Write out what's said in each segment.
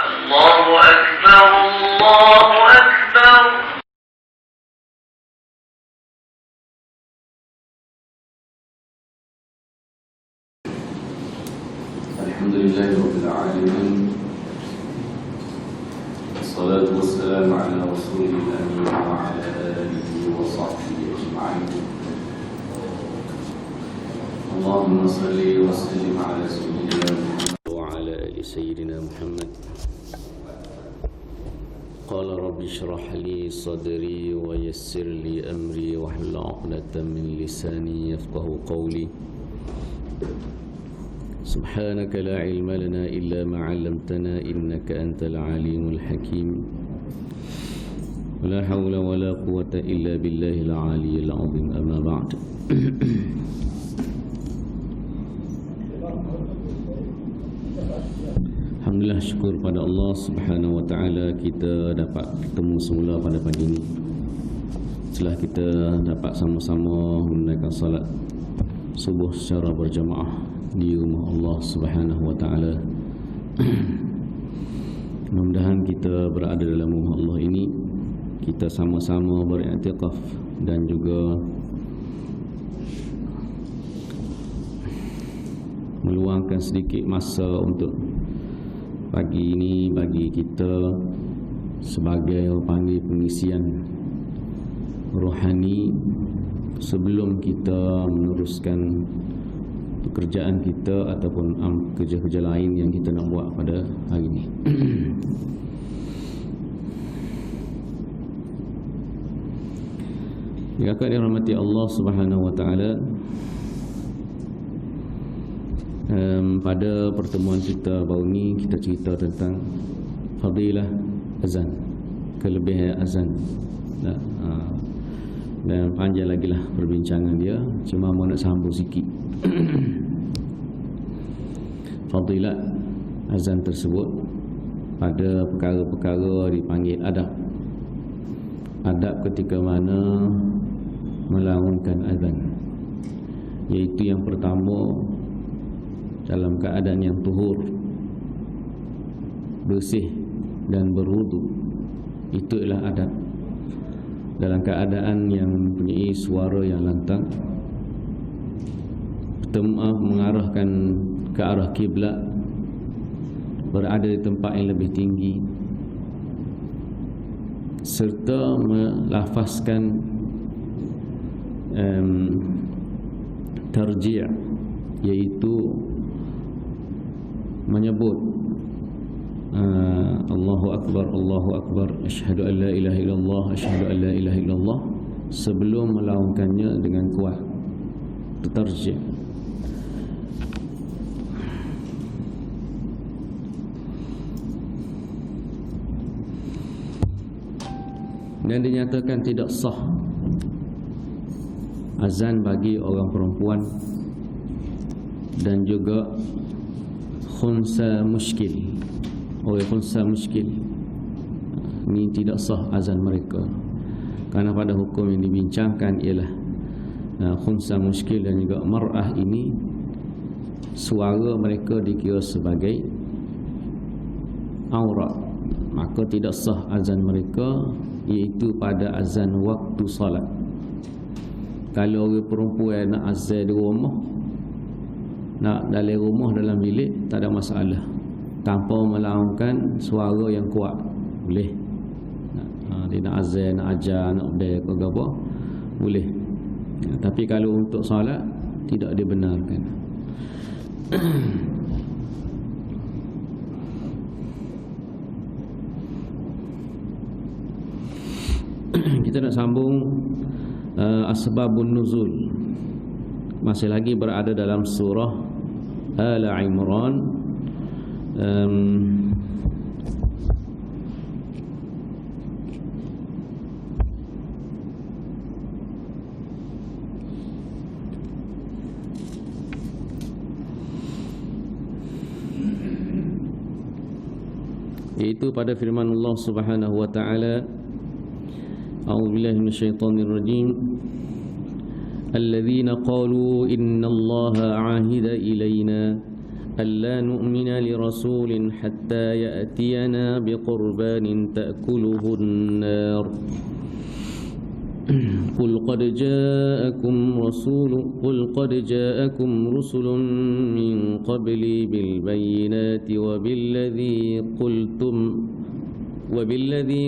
الله أكبر الله أكبر. الحمد لله رب العالمين، والصلاة والسلام على رسول الله وعلى آله وصحبه أجمعين. اللهم صل وسلم على سيدنا محمد وعلى آل سيدنا محمد. قال رب اشرح لي صدري ويسر لي أمري واحلل عقدة من لساني يفقه قولي. سبحانك لا علم لنا إلا ما علمتنا إنك أنت العليم الحكيم. ولا حول ولا قوة إلا بالله العلي العظيم. أما بعد. Alhamdulillah, syukur pada Allah Subhanahu wa taala kita dapat bertemu semula pada pagi ini. Setelah kita dapat sama-sama menunaikan salat subuh secara berjamaah di rumah Allah Subhanahu wa taala. Mudah-mudahan kita berada dalam rumah Allah ini, kita sama-sama beriktikaf dan juga meluangkan sedikit masa untuk pagi ini bagi kita sebagai panggil pengisian rohani sebelum kita meneruskan pekerjaan kita ataupun kerja-kerja lain yang kita nak buat pada hari ini. Jika dirahmati Allah Subhanahu wa taala, pada pertemuan kita baru ni kita cerita tentang fadilah azan, kelebihan azan. Dan panjang lagi lah perbincangan dia, cuma mau nak sambung sikit. Fadilat azan tersebut pada perkara-perkara dipanggil adab. Adab ketika mana melaungkan azan, iaitu yang pertama dalam keadaan yang tuhur, bersih dan berwudu. Itu adalah adab. Dalam keadaan yang mempunyai suara yang lantang, mengarahkan ke arah kiblat, berada di tempat yang lebih tinggi, serta melafazkan tarji', iaitu menyebut Allahu Akbar, asyhadu an la ilaha illallah, asyhadu an la ilaha illallah, sebelum melaungkannya dengan kuat. Tarji'. Dan dinyatakan tidak sah azan bagi orang perempuan dan juga khunsa muskil. Orang khunsa muskil ini tidak sah azan mereka, karena pada hukum yang dibincangkan ialah khunsa muskil dan juga mar'ah ini suara mereka dikira sebagai aurat, maka tidak sah azan mereka, iaitu pada azan waktu salat. Kalau orang perempuan nak azan di rumah, nak dalam rumah, dalam bilik, tak ada masalah, tanpa melaungkan suara yang kuat, boleh. Dia nak azan, nak ajar, nak berdaya ke apa, boleh. Tapi kalau untuk salat, tidak dibenarkan. Kita nak sambung asbabun nuzul, masih lagi berada dalam surah Al-Imran. Yaitu pada firman Allah Subhanahu wa taala, a'udzubillahi minasyaitonir rajim, alladzina qalu innallaha 'ahida ilaina ألا نؤمن لرسول حتى يأتينا بقربان تأكله النار قل قد جاءكم رسل من قبلي بالبينات وبالذي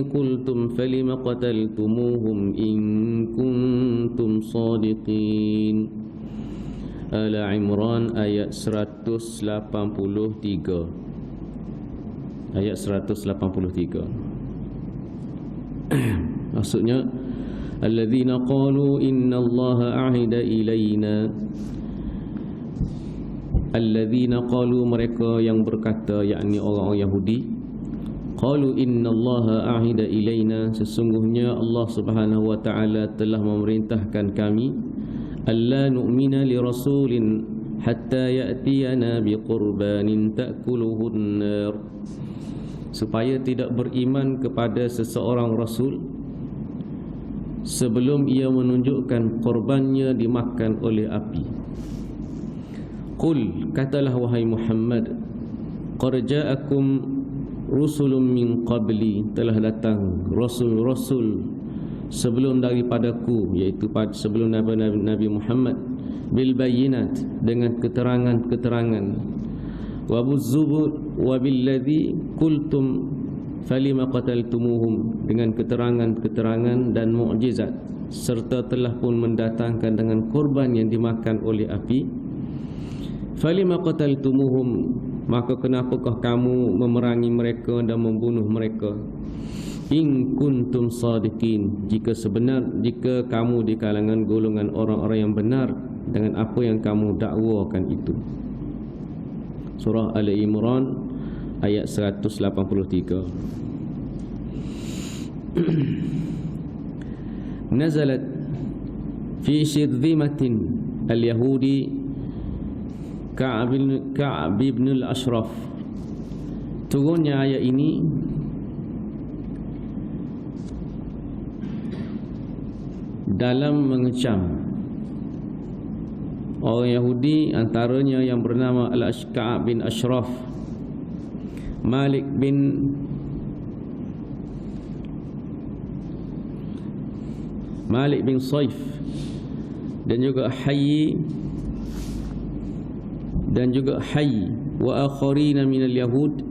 قلتم فلم قتلتموهم إن كنتم صادقين. Al Imran ayat 183. Ayat 183. Maksudnya alladzina qalu innallaha ahida ilaina. Alladzina qalu, mereka yang berkata, yakni orang-orang Yahudi, qalu innallaha ahida ilaina, sesungguhnya Allah Subhanahu wa taala telah memerintahkan kami, alla nu'mina li rasulin hatta ya'tiyana biqurbanin ta'kuluhun nar, supaya tidak beriman kepada seseorang rasul sebelum ia menunjukkan korbannya dimakan oleh api. Qul, katalah wahai Muhammad, qad ja'akum rusulun min qabli, telah datang rasul-rasul sebelum daripadaku, iaitu sebelum Nabi Muhammad, bil bayyinat, dengan keterangan-keterangan, wa buzzubur wa billadzi qultum falima qataltumuhum, dengan keterangan-keterangan dan mukjizat, serta telah pun mendatangkan dengan korban yang dimakan oleh api. Falima qataltumuhum, maka kenapakah kamu memerangi mereka dan membunuh mereka? In kuntum sadiqin, jika kamu di kalangan golongan orang-orang yang benar dengan apa yang kamu dakwakan itu. Surah Ali Imran ayat 183. Nazalat fi shidhimatin al-yahudi Ka'ab bin al-Ashraf. Turunnya ayat ini dalam mengecam orang Yahudi, antaranya yang bernama Al-Ka'ab bin Ashraf, Malik bin Saif, dan juga Hayy wa akharina minal yahud,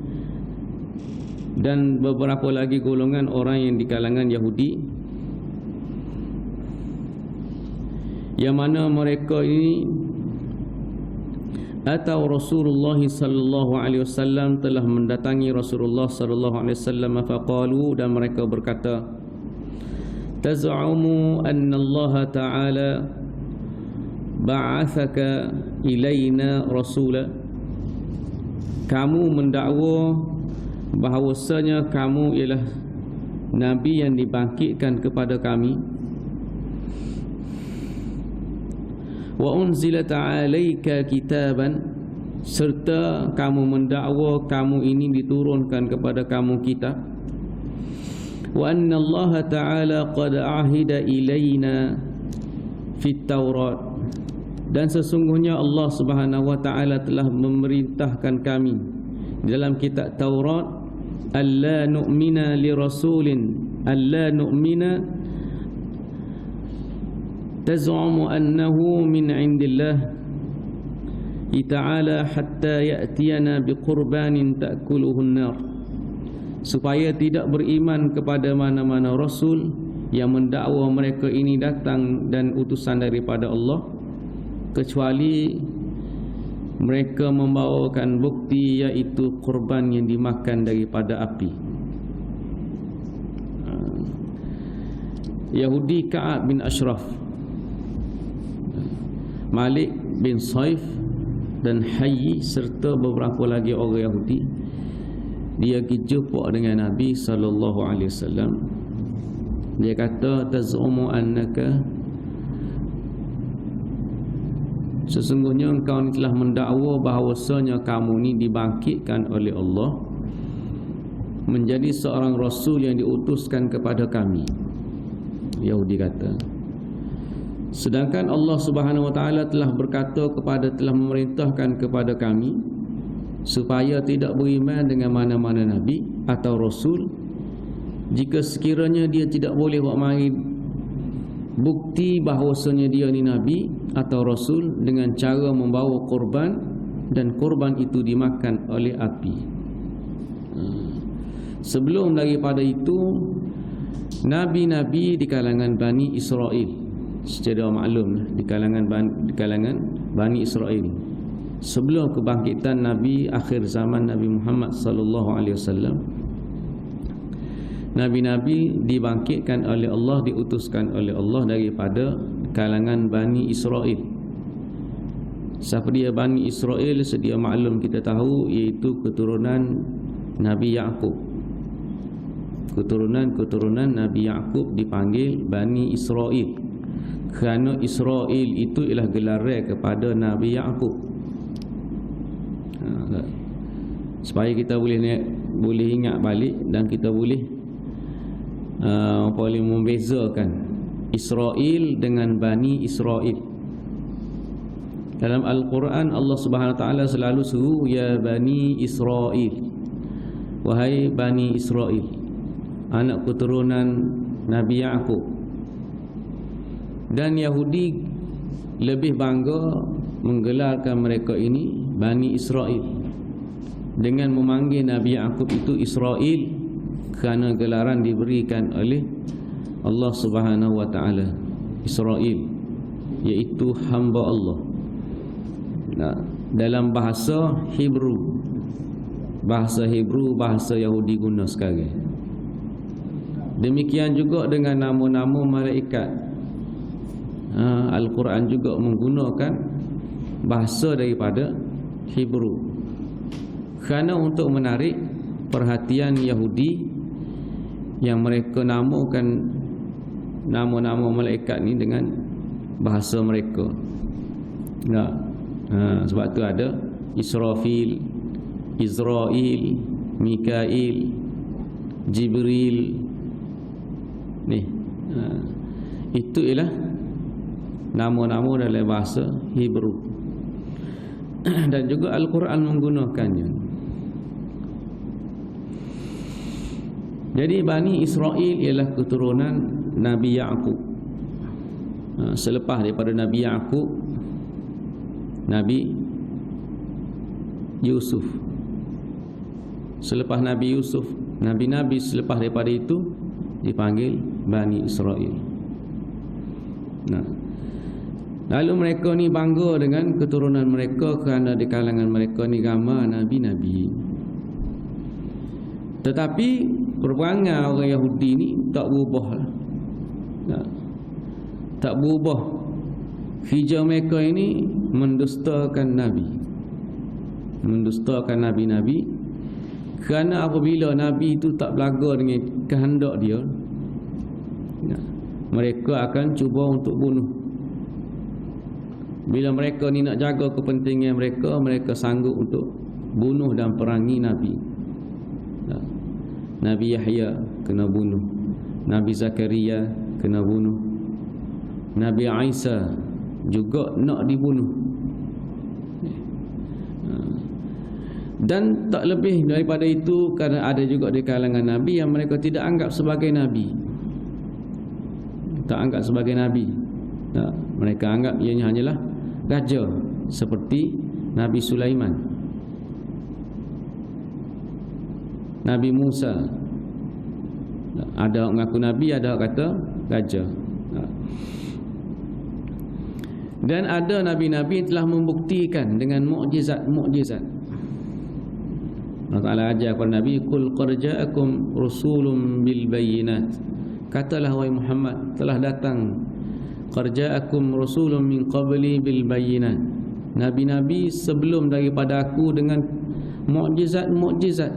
dan beberapa lagi golongan orang yang di kalangan Yahudi, yang mana mereka ini atau Rasulullah sallallahu alaihi wasallam, telah mendatangi Rasulullah sallallahu alaihi wasallam, faqalu, dan mereka berkata, taz'umu anna Allah ta'ala ba'athaka ilaina rasula, kamu mendakwa bahawasanya kamu ialah nabi yang dibangkitkan kepada kami, wa unzilat 'alaika kitaban, serta kamu mendakwa kamu ini diturunkan kepada kamu kitab, wa anna Allah ta'ala qad ahida ilaina fit Taurat, dan sesungguhnya Allah Subhanahu wa ta'ala telah memerintahkan kami dalam kitab Taurat, alla nu'mina li rasulin, alla nu'mina taz'umu annahu min indillah ta'ala hatta ya'tiyana biqurbanin ta'kuluhun nar, supaya tidak beriman kepada mana-mana rasul yang mendakwa mereka ini datang dan utusan daripada Allah, kecuali mereka membawakan bukti, iaitu korban yang dimakan daripada api. Yahudi Ka'ab bin Ashraf, Malik bin Saif dan Hayy, serta beberapa lagi orang Yahudi, dia pergi jumpa dengan Nabi sallallahu alaihi wasallam. Dia kata, taz'umu annaka, sesungguhnya engkau ni telah mendakwa bahawasanya kamu ni dibangkitkan oleh Allah menjadi seorang rasul yang diutuskan kepada kami. Yahudi kata, sedangkan Allah Subhanahu wa taala telah berkata telah memerintahkan kepada kami, supaya tidak beriman dengan mana-mana nabi atau rasul jika sekiranya dia tidak boleh buat mari bukti bahawasanya dia ni nabi atau rasul dengan cara membawa korban dan korban itu dimakan oleh api. Sebelum daripada itu, nabi-nabi di kalangan Bani Israel, secara maklum di kalangan Bani Israel, sebelum kebangkitan Nabi akhir zaman Nabi Muhammad sallallahu alaihi wasallam, nabi-nabi dibangkitkan oleh Allah, diutuskan oleh Allah daripada kalangan Bani Israel. Siapa dia Bani Israel? Sedia maklum kita tahu, iaitu keturunan Nabi Yaqub. Keturunan Nabi Yaqub dipanggil Bani Israel kerana Israel itu ialah gelar kepada Nabi Yaqub. Supaya kita boleh ingat balik dan kita boleh membezakan Israel dengan Bani Israel. Dalam Al-Quran Allah Subhanahu Wa Taala selalu suruh ya Bani Israel, wahai Bani Israel, anak keturunan Nabi Yaqub. Dan Yahudi lebih bangga menggelarkan mereka ini Bani Israel dengan memanggil Nabi Yaqub itu Israel kerana gelaran diberikan oleh Allah Subhanahu Wa Taala. Israel iaitu hamba Allah. Dalam bahasa Hebrew, bahasa Yahudi guna sekarang. Demikian juga dengan nama-nama malaikat. Al-Quran juga menggunakan bahasa daripada Hebrew kerana untuk menarik perhatian Yahudi yang mereka namakan nama-nama malaikat ni dengan bahasa mereka. Sebab tu ada Israfil, Israel, Mikail, Jibril. Itu ialah nama-nama dalam bahasa Hebrew. Dan juga Al-Quran menggunakannya. Jadi Bani Israel ialah keturunan Nabi Yaqub. Selepas daripada Nabi Yaqub, Nabi Yusuf. Selepas Nabi Yusuf, Nabi-Nabi selepas daripada itu dipanggil Bani Israel. Lalu mereka ni bangga dengan keturunan mereka kerana di kalangan mereka ni ramai Nabi-Nabi. Tetapi perangai orang Yahudi ni tak berubah lah. Tak berubah. Hijau mereka ini mendustakan Nabi, mendustakan Nabi-Nabi. Kerana apabila Nabi itu tak belaga dengan kehendak dia, mereka akan cuba untuk bunuh. Bila mereka ni nak jaga kepentingan mereka, mereka sanggup untuk bunuh dan perangi Nabi. Nabi Yahya kena bunuh, Nabi Zakaria kena bunuh, Nabi Isa juga nak dibunuh. Dan tak lebih daripada itu, kerana ada juga di kalangan Nabi yang mereka tidak anggap sebagai Nabi. Tak anggap sebagai Nabi. Tak. Mereka anggap ianya hanyalah raja, seperti Nabi Sulaiman, Nabi Musa. Ada mengaku Nabi, ada kata raja. Dan ada Nabi-Nabi yang telah membuktikan dengan mukjizat. Allah Ta'ala ajar kepada Nabi, Qul qad ja'akum rusulun bil bayyinat. Katalah wahai Muhammad, telah datang qad ja'akum rusulun min qabli bil bayyinat. Nabi-nabi sebelum daripada aku dengan mukjizat-mukjizat.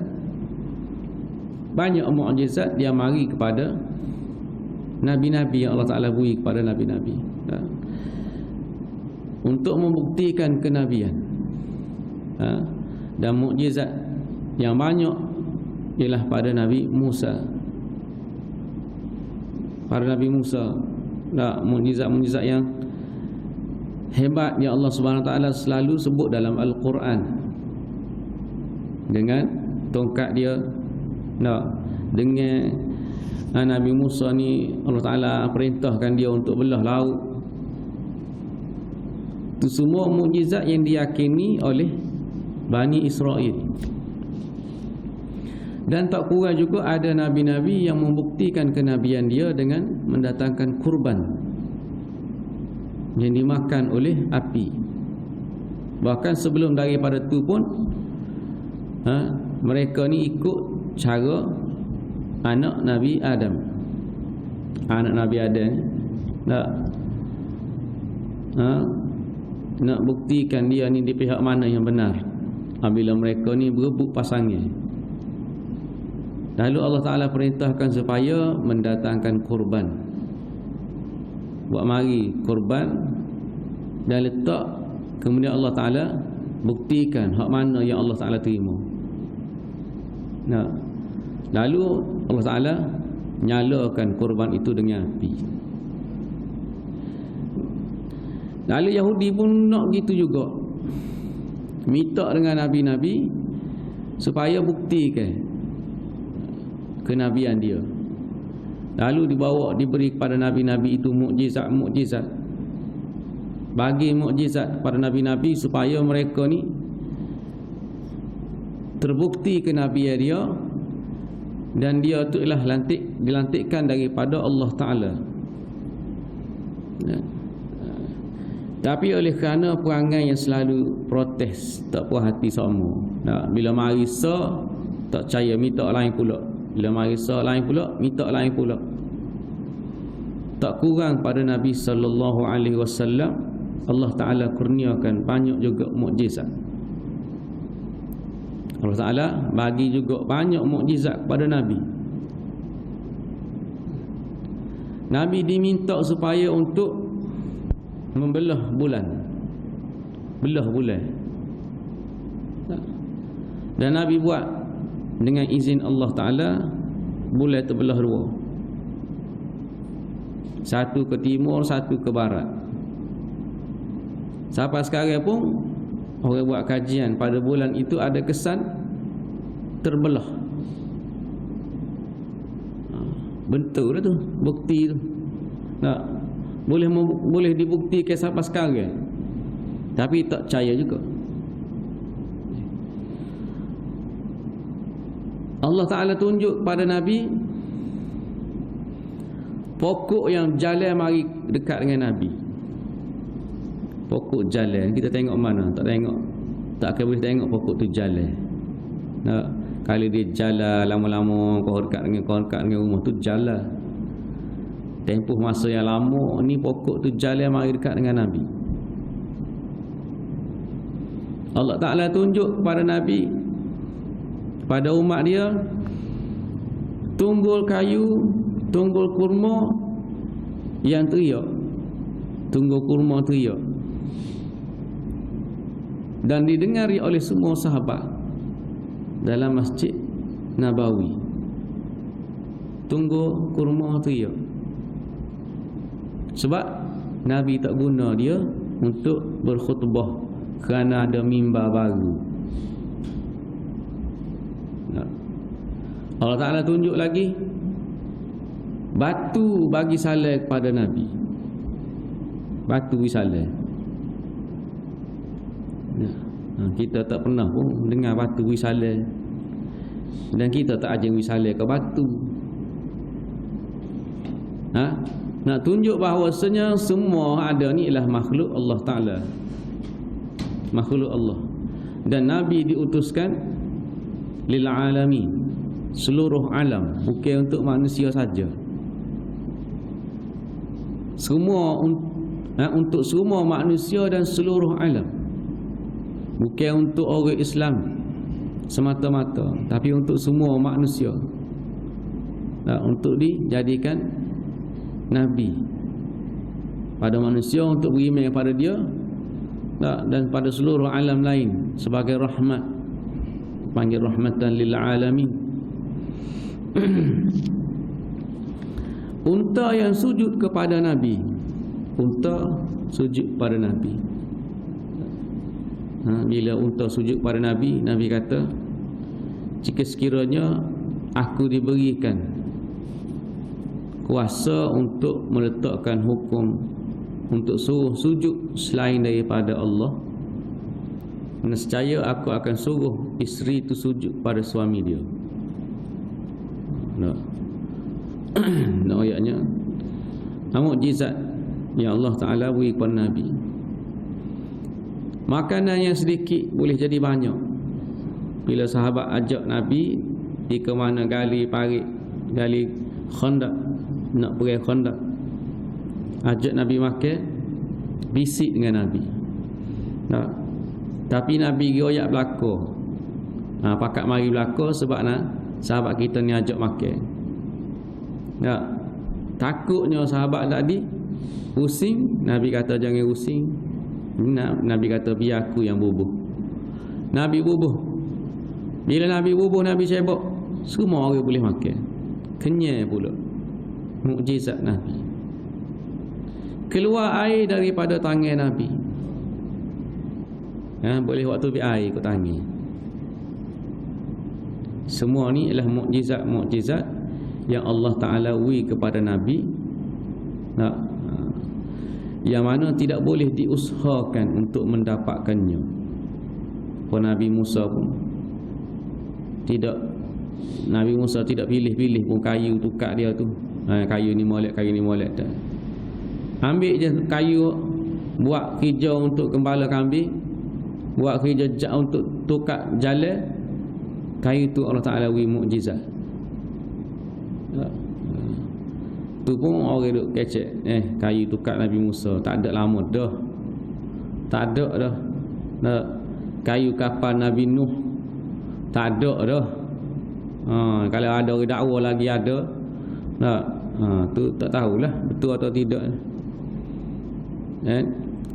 Banyak mukjizat yang mari kepada Nabi-Nabi yang Allah Ta'ala beri kepada Nabi-Nabi, untuk membuktikan kenabian. Dan mukjizat yang banyak ialah pada Nabi Musa. Pada Nabi Musa, mukjizat-mukjizat yang hebat yang Allah Subhanahu Wa Taala selalu sebut dalam Al-Quran. dengan tongkat dia. Dengan Nabi Musa ni Allah Ta'ala perintahkan dia untuk belah laut. Itu semua mukjizat yang diyakini oleh Bani Israel. Dan tak kurang juga ada nabi-nabi yang membuktikan kenabian dia dengan mendatangkan kurban yang dimakan oleh api. Bahkan sebelum daripada tu pun mereka ni ikut cara anak Nabi Adam. Anak Nabi Adam nak buktikan dia ni di pihak mana yang benar apabila mereka ni berebut pasangan. Lalu Allah Ta'ala perintahkan supaya mendatangkan kurban. Buat mari kurban dan letak. Kemudian Allah Ta'ala buktikan hak mana yang Allah Ta'ala terima. Lalu Allah Ta'ala nyalakan kurban itu dengan api. Lalu Yahudi pun nak gitu juga, minta dengan Nabi-Nabi supaya buktikan kenabian dia. Lalu diberi kepada Nabi-Nabi itu mukjizat. Bagi mukjizat kepada Nabi-Nabi supaya mereka ni terbukti kenabian dia, dan dia tu ialah dilantikkan daripada Allah Ta'ala. Tapi oleh kerana perangai yang selalu protes, tak puas hati sama, bila mari tak percaya, minta lain pula. Bila mari lain pula, minta lain pula. Tak kurang pada Nabi sallallahu alaihi wasallam Allah Ta'ala kurniakan banyak juga mukjizat. Allah Ta'ala bagi juga banyak mukjizat kepada Nabi. Nabi diminta supaya untuk membelah bulan. Belah bulan. Dan Nabi buat dengan izin Allah Ta'ala. Bulan terbelah dua, satu ke timur, satu ke barat. Sampai sekarang pun orang buat kajian pada bulan itu ada kesan terbelah. Bentuk dah tu, bukti tu. Boleh dibuktikan sampai sekarang, tapi tak percaya juga. Allah Ta'ala tunjuk pada Nabi pokok yang jalan mari dekat dengan Nabi. Pokok jalan, kita tengok mana? Tak tengok, tak akan boleh tengok pokok tu jalan. Kalau dia jalan lama-lama kau dekat dengan rumah tu jalan. Tempoh masa yang lama ni pokok tu jalan mari dekat dengan Nabi. Allah Ta'ala tunjuk kepada Nabi, pada umat dia, tunggul kayu, tunggul kurma yang teriak. Tunggul kurma teriak. Dan didengari oleh semua sahabat dalam Masjid Nabawi. Tunggul kurma teriak. Sebab Nabi tak guna dia untuk berkhutbah kerana ada mimbar baru. Allah Ta'ala tunjuk lagi batu bagi salah kepada Nabi. Batu bagi salah. Kita tak pernah pun dengar batu bagi salah, dan kita tak ajar bagi salah ke batu. Nak tunjuk bahawasanya semua ada ni ialah makhluk Allah Ta'ala, makhluk Allah. Dan Nabi diutuskan lil alamin, seluruh alam, bukan untuk manusia saja. Semua untuk semua manusia dan seluruh alam. Bukan untuk orang Islam semata-mata, tapi untuk semua manusia. Untuk dijadikan Nabi pada manusia, untuk beriman kepada dia, dan pada seluruh alam lain sebagai rahmat. Panggil rahmatan lil alamin. Unta yang sujud kepada Nabi. Unta sujud pada Nabi. Bila unta sujud pada Nabi, Nabi kata jika sekiranya aku diberikan kuasa untuk meletakkan hukum untuk suruh sujud selain daripada Allah, nescaya aku akan suruh isteri itu sujud pada suami dia. Ayatnya mukjizat yang Allah Ta'ala beri kepada Nabi. Makanan yang sedikit boleh jadi banyak. Bila sahabat ajak Nabi di ke mana gali parit, gali khandak, nak pergi khandak, ajak Nabi makan, bisik dengan Nabi. Tapi Nabi royak belakang. Pakat mari belakang sebab sahabat kita ni ajak makan. Takutnya sahabat tadi pusing, Nabi kata jangan pusing. Nabi kata biar aku yang bubuh. Nabi bubuh. Bila Nabi bubuh, Nabi cebok, semua orang boleh makan. Kenyal pula. Mukjizat Nabi. Keluar air daripada tangan Nabi. Boleh waktu ambil air ke tangan. Semua ni ialah mukjizat-mukjizat yang Allah Ta'ala beri kepada Nabi, yang mana tidak boleh diusahakan untuk mendapatkannya. Nabi Musa pun tidak. Nabi Musa tidak pilih-pilih pun kayu tukar dia tu. Kayu ni molek, kayu ni molek tak. Ambil je kayu, buat kerja untuk gembala kambing, buat kerja untuk tukar jalan. Kayu tu Allah Ta'ala beri mukjizat. Tu pun orang duk kecek. Kayu tukar Nabi Musa tak ada lama dah. Tak ada dah. Kayu kapal Nabi Nuh tak ada dah. Kalau ada orang dakwa lagi ada. Tu tak tahulah betul atau tidak.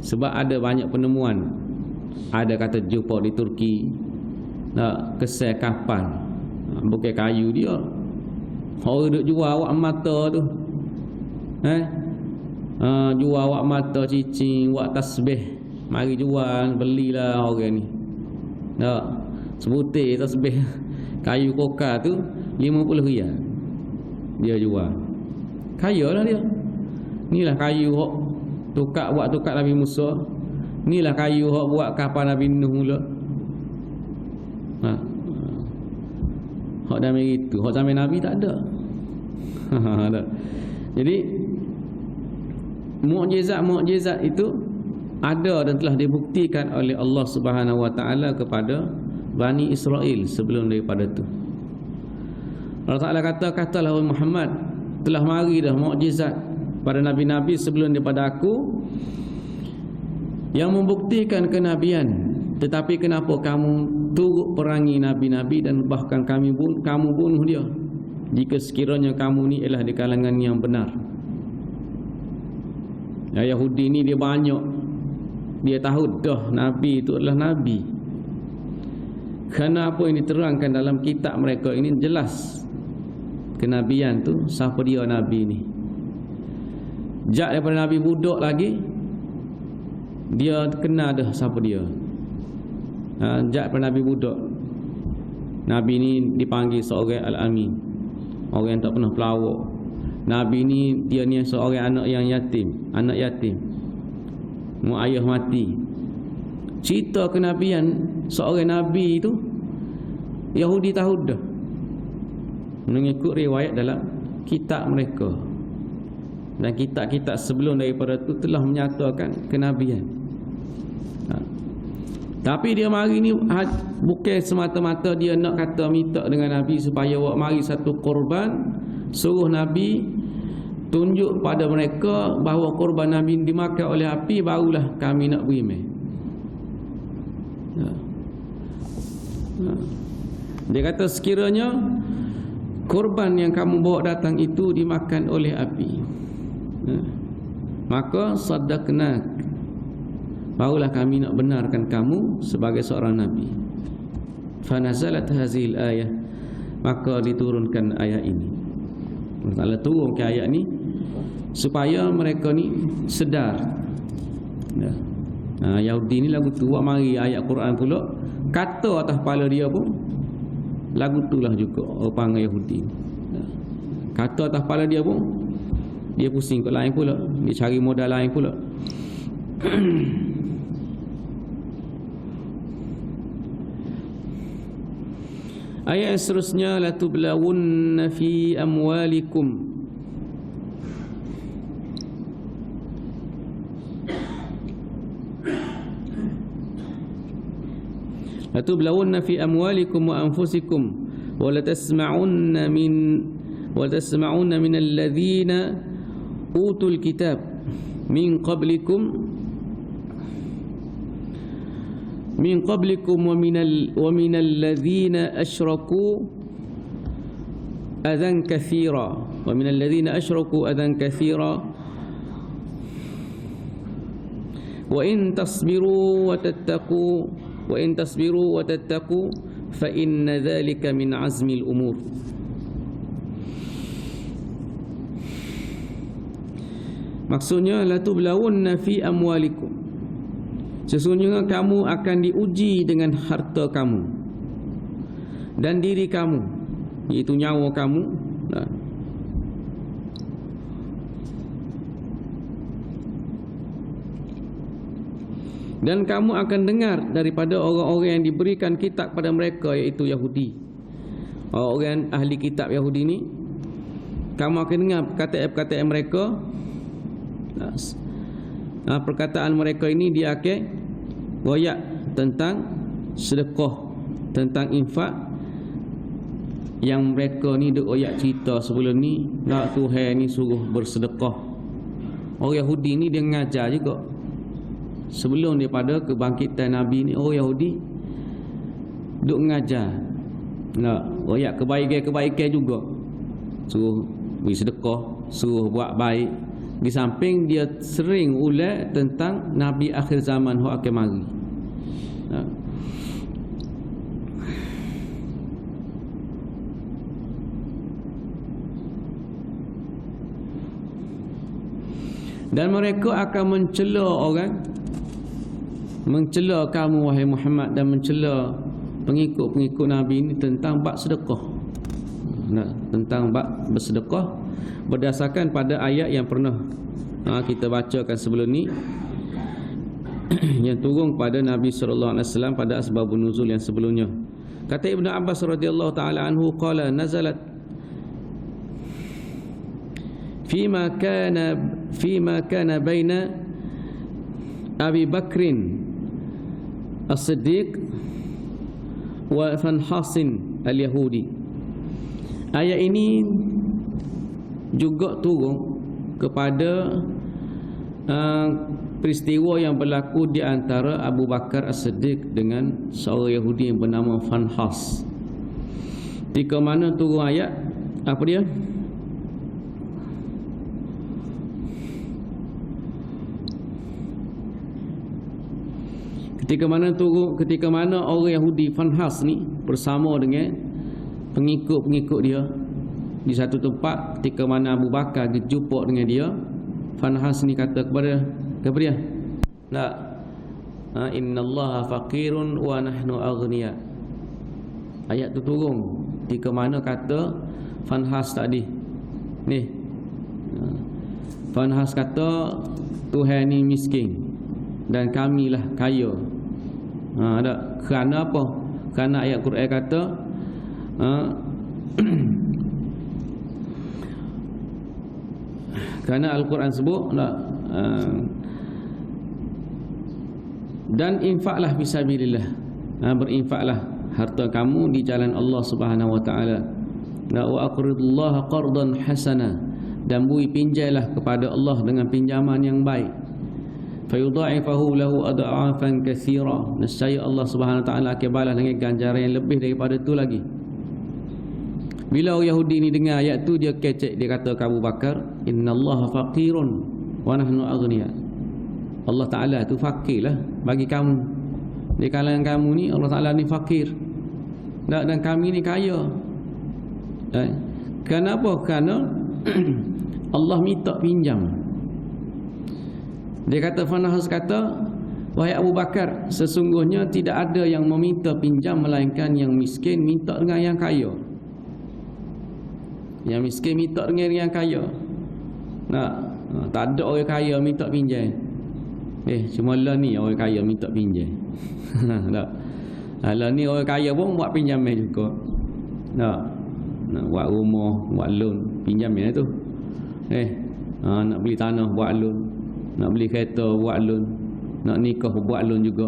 Sebab ada banyak penemuan. Ada kata jumpa di Turki, kesal kapal, bukan kayu dia. Orang duk jual awak mata tu. Jual awak mata cicing, awak tasbih. Mari jual, belilah orang ni. Sebutir tasbih kayu kokar tu 50 riyal. Dia jual. Kaya lah dia. Inilah kayu hok buat tukar Nabi Musa. Inilah kayu hok buat kapal Nabi Nuh mula. Hok zaman itu, hok zaman Nabi tak ada. Jadi mukjizat itu ada dan telah dibuktikan oleh Allah Subhanahu Wa Taala kepada Bani Israel sebelum daripada itu. Allah Ta'ala katalah Muhammad, telah mari dah mukjizat pada nabi-nabi sebelum daripada aku yang membuktikan kenabian. Tetapi kenapa kamu turut perangi nabi-nabi dan bahkan kamu bunuh dia, jika sekiranya kamu ni ialah di kalangan yang benar? Yahudi ni dia banyak, dia tahu dah nabi itu adalah nabi. Kerana apa yang diterangkan dalam kitab mereka ini jelas kenabian tu, siapa dia nabi ni. Jak daripada nabi budak lagi dia kenal dah siapa dia. Jak daripada nabi budak, nabi ni dipanggil seorang al-amin, orang yang tak pernah pelawak. Nabi ni dia ni seorang anak yang yatim, anak yatim, mu ayah mati. Cerita kenabian seorang nabi itu Yahudi tahu dah, mengikut riwayat dalam kitab mereka. Dan kitab-kitab sebelum daripada itu telah menyatakan kenabian. Tapi dia mari ni bukan semata-mata dia nak kata minta dengan Nabi supaya awak mari satu korban, suruh Nabi tunjuk pada mereka bahawa korban Nabi dimakan oleh api, barulah kami nak beriman. Dia kata sekiranya korban yang kamu bawa datang itu dimakan oleh api, maka saddaqnak, barulah kami nak benarkan kamu sebagai seorang nabi. Fanazalat hazil ayah, maka diturunkan ayat ini. Allah turunkan ayat ni supaya mereka ni sedar. Yahudi ni lagu tu mari ayat Quran pula kata atas kepala dia pun lagu itulah juga orang Yahudi. Kata atas kepala dia pun dia pusing ke lain pula, dia cari modal lain pula. Ayat seterusnya, la tublawunna fi amwalikum. La tublawunna fi amwalikum wa anfusikum wa la tasma'unna min alladhina utul kitab min qablikum wa min alladhina ashraku adhan kathira wa in tasbiru wa tattaqu fa inna dhalika min azmil umur. Maksudnya, la tublawunna fi amwalikum, sesungguhnya kamu akan diuji dengan harta kamu dan diri kamu, iaitu nyawa kamu. Dan kamu akan dengar daripada orang-orang yang diberikan kitab pada mereka, iaitu Yahudi. Orang ahli kitab Yahudi ni, kamu akan dengar perkataan mereka. Perkataan mereka ini dia akan royak tentang sedekah, tentang infak yang mereka ni duk royak cerita sebelum ni, nak Tuhan ni suruh bersedekah. Orang Yahudi ni dia ngajar juga sebelum daripada kebangkitan Nabi ni. Orang Yahudi duk ngajar nak royak kebaikan juga, suruh beri sedekah, suruh buat baik. Di samping dia sering ulat tentang Nabi akhir zaman yang akan mari. Dan mereka akan mencela kamu wahai Muhammad, dan mencela pengikut-pengikut Nabi ini tentang bab sedekah. Tentang bab bersedekah berdasarkan pada ayat yang pernah kita bacakan sebelum ni, yang turun pada Nabi sallallahu alaihi wasallam pada asbabun nuzul yang sebelumnya. Kata Ibnu Abbas radhiyallahu taala anhu, qala nazalat fima kana baina Abi Bakrin As-Siddiq wa Fanhasin al-Yahudi. Ayat ini juga turun kepada peristiwa yang berlaku di antara Abu Bakar As-Siddiq dengan seorang Yahudi yang bernama Fanhas. Ketika mana turun ayat, apa dia? Ketika mana orang Yahudi Fanhas ni bersama dengan pengikut-pengikut dia di satu tempat, ketika mana Abu Bakar berjumpa dengan dia, Fanhas ni kata kepada dia, "La innallaha faqirun wa nahnu aghniya." Ayat tu turun ketika mana kata Fanhas tadi ni, Fanhas kata Tuhan ni miskin dan kamilah kaya. Kerana apa? Kerana ayat Quran kata kerana Al-Quran sebut dan infaklah fisabilillah, berinfaklah harta kamu di jalan Allah Subhanahu wa taala. Wa aqridullaha qardan hasana, dan beri pinjailah kepada Allah dengan pinjaman yang baik. Fayudha'ifahu lahu ad'afan katsira, nescaya Allah Subhanahu wa taala akan balas dengan ganjaran yang lebih daripada itu lagi. Bila orang Yahudi ni dengar ayat tu, dia kecek, dia kata ke Abu Bakar, innallaha faqirun wa nahnu aghniya. Allah Taala tu fakir lah bagi kamu. Di kalangan kamu ni Allah Taala ni fakir, dan kami ni kaya. Kenapa? Kerana Allah minta pinjam. Dia kata, Fanhas kata, Wahai Abu Bakar, sesungguhnya tidak ada yang meminta pinjam melainkan yang miskin minta dengan yang kaya. Yang miskin minta dengan yang kaya. Tak ada orang kaya minta pinjam. Cuma lah ni orang kaya minta pinjam. Tak. Lah ni orang kaya pun buat pinjaman juga. Tak. Nak buat rumah, buat loan, pinjaman tu. Nak beli tanah buat loan, nak beli kereta buat loan, nak nikah buat loan juga.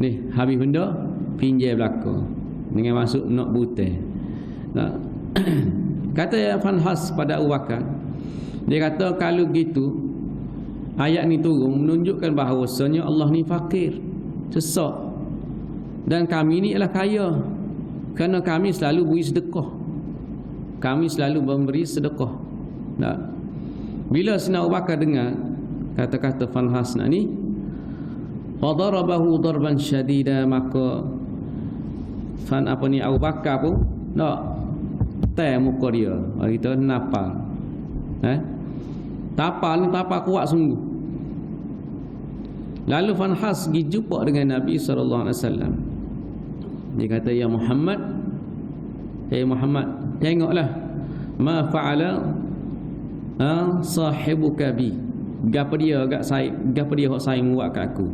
Ni habis benda pinjam belaka dengan masuk nak butang. Nah. Kata Fanhas pada Abu Bakar, dia kata kalau gitu ayat ni turun menunjukkan bahawasanya Allah ni fakir, sesak, dan kami ni ialah kaya kerana kami selalu beri sedekah, kami selalu memberi sedekah. Nah. Bila Sayyidina Abu Bakar dengar kata-kata Fanhas nak ni, fadarabahu darban syadida, maka Abu Bakar pun nak tai muka dia. Kita napal. Tapal ni tapal kuat sungguh. Lalu Fanhas pergi jumpa dengan Nabi SAW. Dia kata, ya Muhammad, Muhammad, tengoklah ma fa'ala sahibuka bi. Gapo dia hak saya buat kat aku.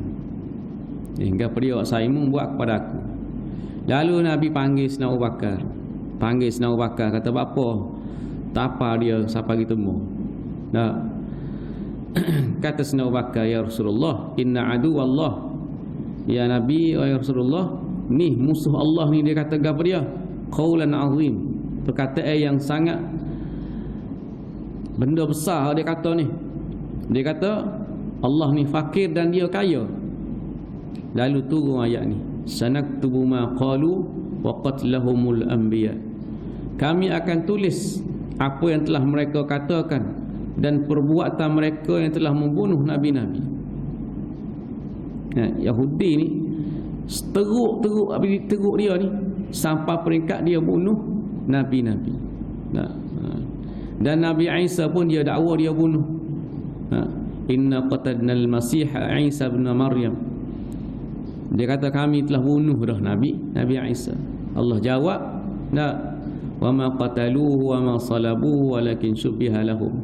Gapo dia hak saya buat kepada aku. Lalu Nabi panggil Sayyidina Abu Bakar. Kata, bapa tapa dia siapa gitu mu. Nah. Kata Sayyidina Abu Bakar, ya Rasulullah, inna adu Allah. Ya Nabi, ya Rasulullah, ni musuh Allah ni, dia kata gapo dia? Qaulan azim. Perkataan yang sangat benda besar dia kata ni. Dia kata Allah ni fakir dan dia kaya. Lalu turun ayat ni, sanaktubu ma qalu wa qatlahumul anbiya. Kami akan tulis apa yang telah mereka katakan dan perbuatan mereka yang telah membunuh nabi-nabi. Yahudi ni teruk dia ni sampai peringkat dia bunuh nabi-nabi. Dan Nabi Isa pun dia dakwa dia bunuh. Inna qatalnal Masiha Isa bin Maryam. Dia kata kami telah bunuh dah Nabi Isa. Allah jawab, la wa ma qataluhu wa ma salabuhu walakin syubbiha lahum.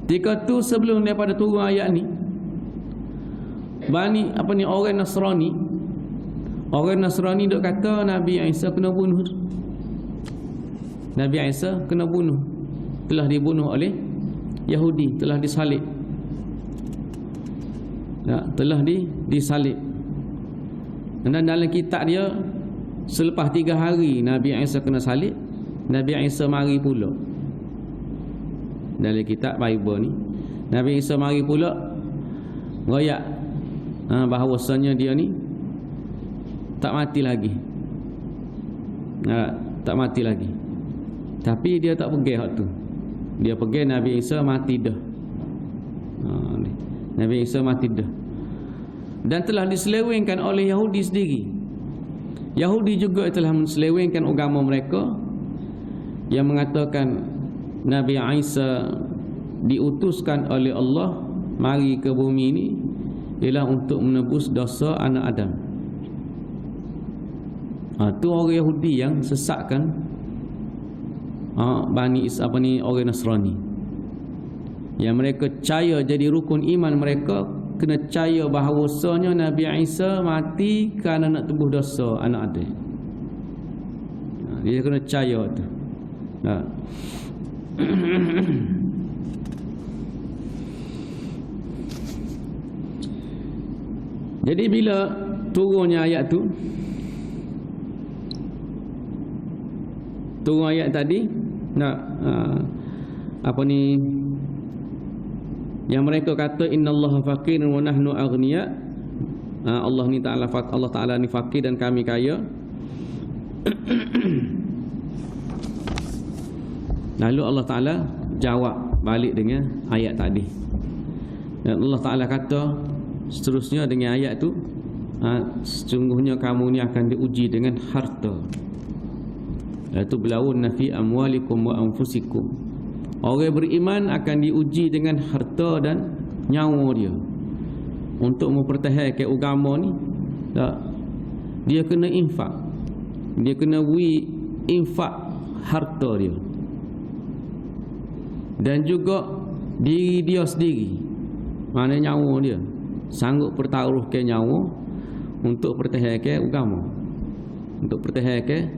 Ketika tu sebelum daripada turun ayat ni, orang Nasrani duk kata Nabi Isa kena bunuh. Nabi Isa kena bunuh, telah dibunuh oleh Yahudi, telah disalib. Telah disalib. Dan dalam kitab dia, selepas 3 hari Nabi Isa kena salib, Nabi Isa mari pula. Dalam kitab Bible ni, Nabi Isa mari pula royak bahawasanya dia ni tak mati lagi. Tak mati lagi. Tapi dia tak pergi hak tu. Dia pergi Nabi Isa mati dah. Nabi Isa mati dah. Dan telah diselewengkan oleh Yahudi sendiri. Yahudi juga telah menselewengkan agama mereka yang mengatakan Nabi Isa diutuskan oleh Allah mari ke bumi ini ialah untuk menebus dosa anak Adam. Tu orang Yahudi yang sesatkan orang Nasrani. Yang mereka percaya jadi rukun iman mereka kena percaya bahawasanya Nabi Isa mati kerana nak tebus dosa anak Adam. Dia kena percaya tu. Jadi bila turunnya ayat tu, turun ayat tadi yang mereka kata innallaha faqirun wa nahnu aghniya. Allah Taala ni fakir dan kami kaya. Lalu Allah Taala jawab balik dengan ayat tadi. Dan Allah Taala kata seterusnya dengan ayat tu, sesungguhnya kamu ni akan diuji dengan harta. Iaitu belawun fi amwalikum wa anfusikum. Orang beriman akan diuji dengan harta dan nyawa dia. untuk mempertahankan agama ni, tak, dia kena infak. Dia kena infak harta dia. Dan juga diri dia sendiri, mana nyawa dia, sanggup pertaruhkan nyawa untuk pertahankan agama, untuk pertahankan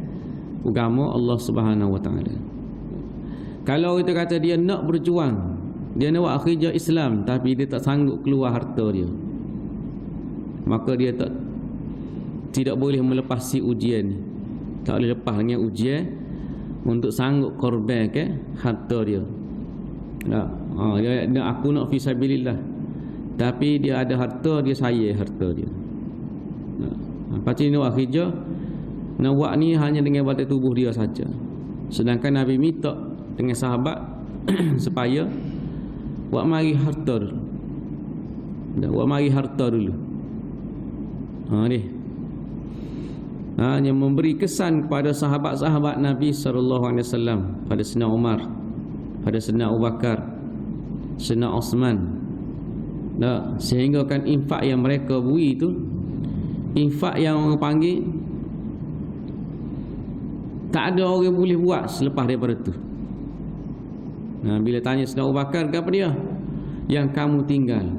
agama Allah Subhanahu Wa Taala. Kalau kita kata dia nak berjuang, dia nak buat kerja Islam, tapi dia tak sanggup keluar harta dia, maka dia tidak boleh melepasi ujian ni. Tak boleh lepas dengan ujian untuk sanggup korbankan harta dia. Dia aku nak fisabilillah, tapi dia ada harta, dia sayang harta dia. Lepas tu nak buat kerja, nak buat ni hanya dengan badan tubuh dia saja. Sedangkan Nabi minta dengan sahabat supaya buat mari harta dulu. Buat mari harta dulu. Ni hanya memberi kesan kepada sahabat-sahabat Nabi SAW, pada Sayyidina Umar, pada Sayyidina Abu Bakar, Sayyidina Osman. Sehingga kan infak yang mereka beri itu, infak yang orang panggil tak ada orang boleh buat selepas daripada tu. Bila tanya Sayyidina Abu Bakar, apa dia yang kamu tinggal?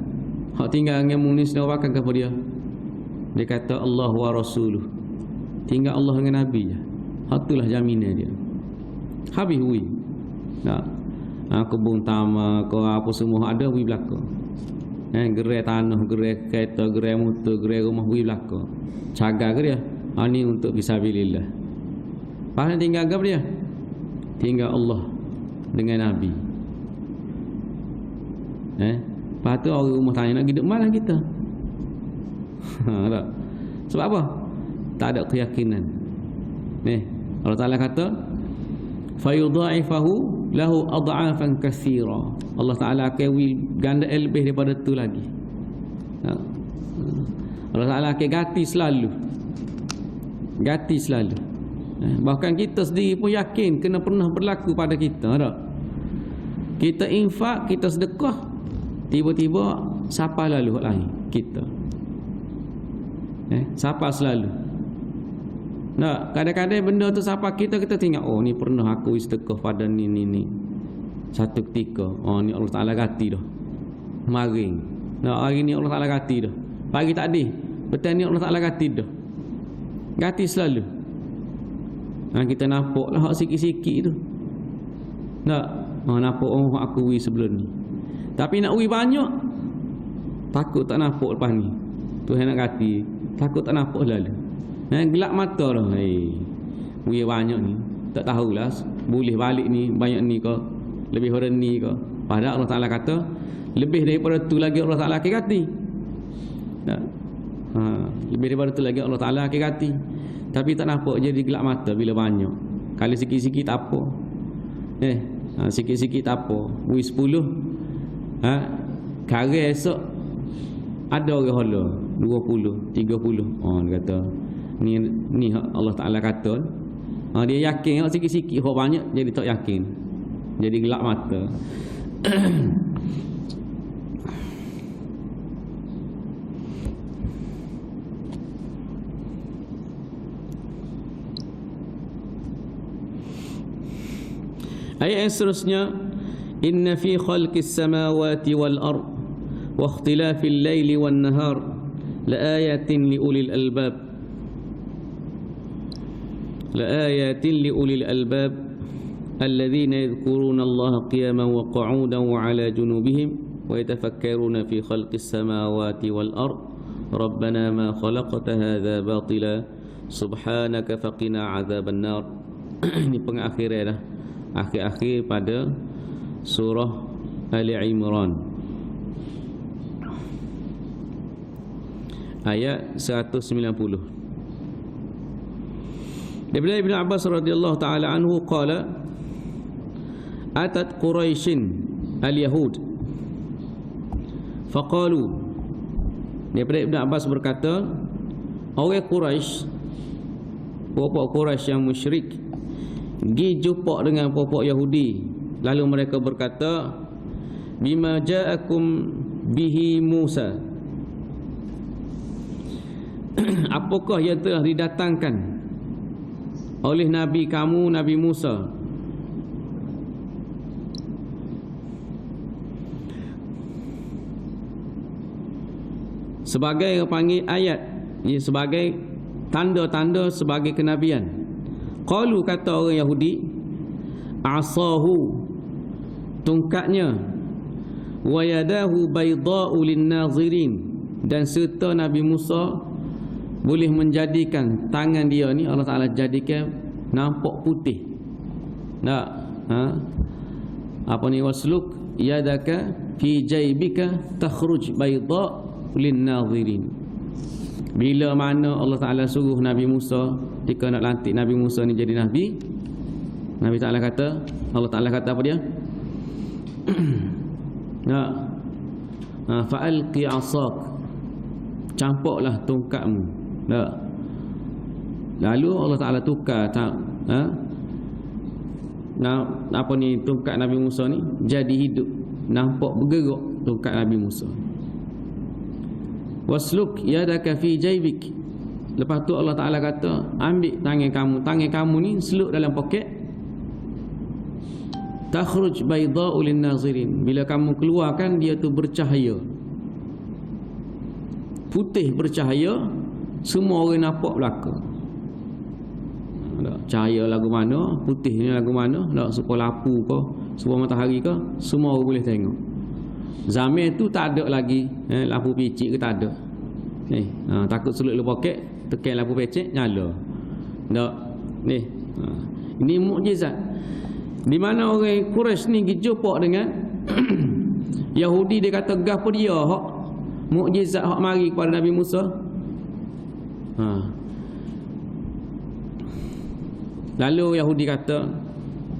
Hak tinggal dengan mu ni Sayyidina Abu Bakar, apa dia? Dia kata Allah wa Rasuluh. Tinggal Allah dengan Nabi je. Itulah jaminan dia. Habis hui. Kebun tama, apa semua ada hui belaka. Gerai tanah, gerai kereta, gerai motor, gerai rumah hui belaka. Cagar ke dia? Ni untuk fisabilillah. Pasal tinggal apa dia? Tinggal Allah dengan Nabi. Lepas tu orang rumah tanya, nak hidup mana kita? Tak. Sebab apa? Tak ada keyakinan. Allah Ta'ala kata fayudha'ifahu lahu ad'afan katsira. Allah Ta'ala akan ganda lebih daripada tu lagi. Allah Ta'ala akan ganti selalu. Ganti selalu. Bahkan kita sendiri pun yakin kena pernah berlaku pada kita, tak? Kita infak, kita sedekah, tiba-tiba siapa lalu hak lain? Kita. Siapa selalu? Kadang-kadang benda tu siapa kita tengok, oh ni pernah aku sedekah pada ni. Satu ketika, oh ni Allah Ta'ala ganti dah. Kemarin. Hari ni Allah Ta'ala ganti dah. Pagi tadi, petang ni Allah Ta'ala ganti dah. Ganti selalu. Kita nampak lah hak sikit-sikit tu. Nampak aku sebelum ni. Tapi nak banyak, takut tak nampak lepas ni. Tuhan nak ganti, takut tak nampak lalu. Gelap mata dah. Banyak ni, tak tahulah boleh balik ni, banyak ni ke, lebih orang ni ke. Padahal Allah Ta'ala kata lebih daripada tu lagi Allah Ta'ala akan ganti. Lebih daripada tu lagi Allah Ta'ala akan ganti. Tapi tak nampak, jadi gelap mata bila banyak. Kalau sikit-sikit tak apa. Sikit-sikit tak apa. 10. Kare esok ada orang hala 20, 30. Dia kata ni Allah Ta'ala kata. Dia yakin sikit-sikit, hak banyak jadi tak yakin. Jadi gelap mata. Ayat yang seterusnya, inna fi khalqis samawati wal ard wa ikhtilafil laili wan nahar la ayatin li ulil albab. La ayatin li ulil albab alladhina yadhkuruna Allah qiyaman wa qu'udan wa 'ala junubihim wa yatafakkaruna fi khalqis samawati wal ard rabbana ma khalaqta hadha batila subhanaka faqina 'adzaban nar. Ini pengakhiran dah. Akhir-akhir pada surah Ali Imran ayat 190. Daripada Ibn Abbas radhiyallahu ta'ala anhu qala atat Quraishin al-Yahud faqalu. Daripada Ibn Abbas berkata, orang Quraisy, puak-puak Quraisy yang musyrik, pergi jumpa dengan puak-puak Yahudi. Lalu mereka berkata, bima ja'akum bihi Musa, apakah yang telah didatangkan oleh Nabi kamu, Nabi Musa? Sebagai panggil ayat, sebagai tanda-tanda sebagai kenabian. Qalu, kata orang Yahudi, asahu, tongkatnya, wa yadahu bayda'u lin-nazirin, dan serta Nabi Musa boleh menjadikan tangan dia ni Allah Ta'ala jadikan nampak putih. Tak? Apa ni? Wasluk yadaka fi jaybika takhruj bayda' lin-nazirin. Bila mana Allah Ta'ala suruh Nabi Musa, ketika nak lantik Nabi Musa ni jadi Nabi, Nabi Ta'ala kata, Allah Ta'ala kata apa dia? Fa'alqi asak, campaklah tongkatmu. Tak? Lalu Allah Ta'ala tukar apa ni, tongkat Nabi Musa ni jadi hidup, nampak bergerak tongkat Nabi Musa. Wasluk yadaka fi jaybik. Lepas tu Allah Ta'ala kata, ambil tangan kamu ni seluk dalam poket. Takhruj bayda'u lin-nazirin. Bila kamu keluarkan, dia tu bercahaya, putih bercahaya, semua orang nampak belaka. Cahaya lagu mana, putih ni lagu mana, supaya lapu ke, supaya matahari ke, semua orang boleh tengok. Zaman tu tak ada lagi lampu picik ke, tak ada. Takut seluk lu poket, tekan lampu picik nyala. Tak. Ini mukjizat. Di mana orang Quraisy ni pergi jumpa dengan Yahudi, dia kata gapo dia hak mukjizat hak mari kepada Nabi Musa. Lalu Yahudi kata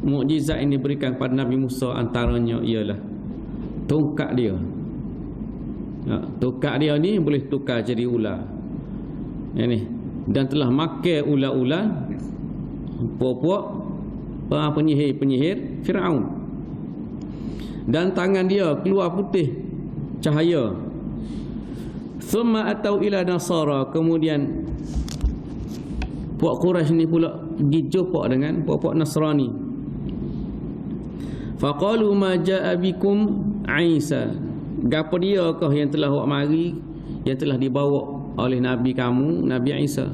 mukjizat ini diberikan kepada Nabi Musa, antaranya ialah tongkat dia. Tongkat dia ni boleh tukar jadi ular. Dan telah makan ular-ular puak-puak penyihir Firaun. Dan tangan dia keluar putih cahaya. Thumma atau ila nasara, kemudian puak Quraisy ni pula pergi jumpa dengan puak-puak Nasrani. Faqalu ma jaa bikum Isa, gapo dia kah yang telah awak mari, yang telah dibawa oleh Nabi kamu, Nabi Isa?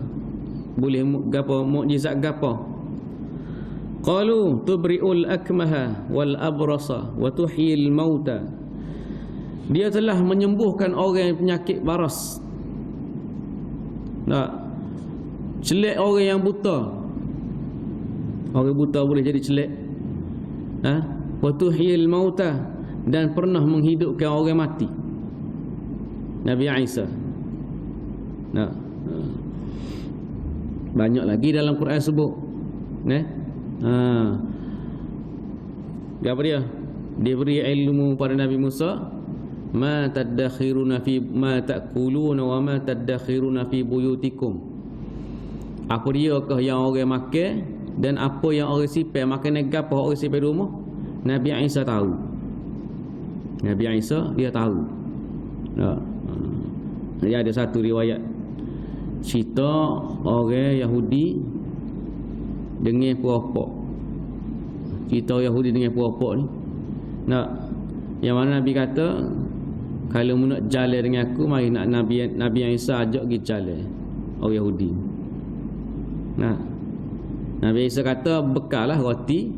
Boleh gapo, mukjizat gapo? Qalu tubri'ul akmaha wal abrasa wa tuhyil mauta. Dia telah menyembuhkan orang yang penyakit baras. Tak. Celek orang yang buta. Orang buta boleh jadi celek. Wa tuhyil mauta, dan pernah menghidupkan orang mati. Nabi Isa. Banyak lagi dalam Quran sebut. Apa dia? Dia beri ilmu pada Nabi Musa, ma tadakhiruna fi ma ta'kuluna wa ma tadakhiruna fi buyutikum. Apa diakah yang orang makan dan apa yang orang simpan, makanan gapo orang simpan di rumah? Nabi Isa tahu. Nabi Isa dia tahu. Dia ada satu riwayat cerita orang Yahudi dengan puak-puak. Cerita Yahudi dengan puak-puak ni. Yang mana Nabi kata, kalau nak jalan dengan aku, mari nak Nabi Isa ajak pergi jalan. Orang Yahudi. Nabi Isa kata bekal lah roti.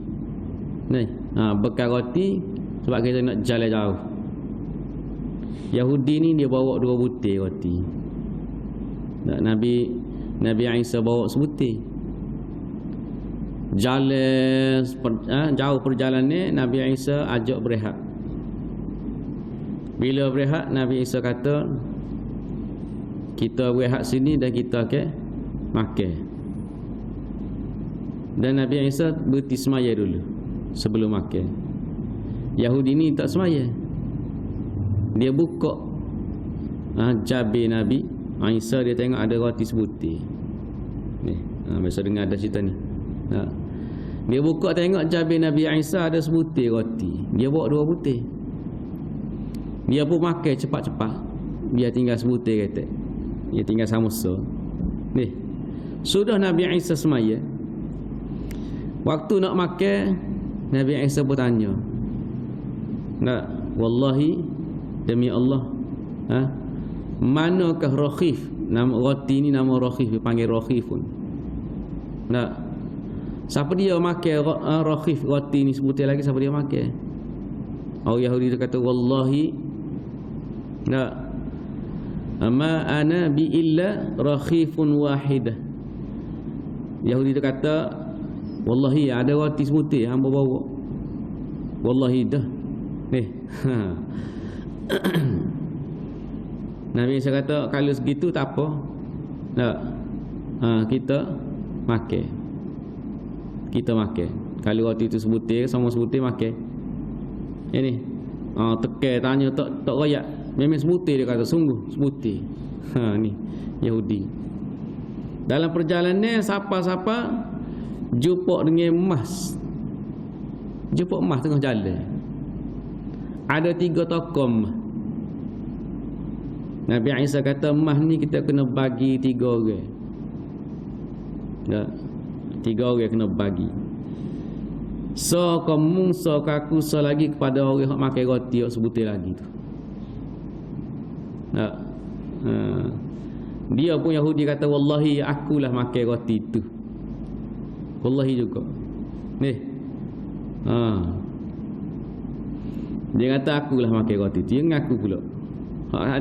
Bekal roti sebab kita nak jalan jauh. Yahudi ni dia bawa 2 butir roti. Nabi Isa bawa sebutir. Jalan jauh perjalanan ni, Nabi Isa ajak berehat. Bila berehat, Nabi Isa kata, kita berehat sini dan kita akan makan. Dan Nabi Isa berhenti semaya dulu sebelum makan. Yahudi ni tak semaya. Dia buka jabir Nabi Isa, dia tengok ada roti sebutir. Biasa dengar ada cerita ni. Dia buka tengok jabir Nabi Isa ada sebutir roti. Dia bawa 2 butir. Dia pun makan cepat-cepat. Dia tinggal sebutir kata. Dia tinggal Samosa. Ni. Sudah Nabi Isa semaya. Waktu nak makan, Nabi Isa bertanya. Nak, wallahi demi Allah, manakah Rakhif? Nama roti ni nama Rakhif, dipanggil Rakhif pun. Nak, siapa dia makan Rakhif roti ni sebutir lagi, siapa dia makan? Orang Yahudi dia kata wallahi nak, ma ana bi illa rakhifun wahidah. Yahudi dia kata wallahi ada roti sebutir hamba bawa. Wallahi dah. Nabi Isa kata kalau segitu tak apa. Tak. Kita makan. Kita makan. Kalau roti itu sebutir sama sebutir makan. Ini. Tekan tanya tak royak. Memang sebutir dia kata, sungguh sebutir. Ni Yahudi. Dalam perjalanan siapa-siapa jumpa dengan emas. Jumpa emas tengah jalan. Ada 3 tokoh emas. Nabi Isa kata emas ni kita kena bagi 3 orang. Tak? 3 orang kena bagi. So kamu so kaku so lagi kepada orang yang makan roti sebutir lagi tu. Tak? Dia pun Yahudi kata wallahi akulah makan roti tu. Wallahi juga. Ni. Dia kata akulah makan roti tu. Dia ngaku pula.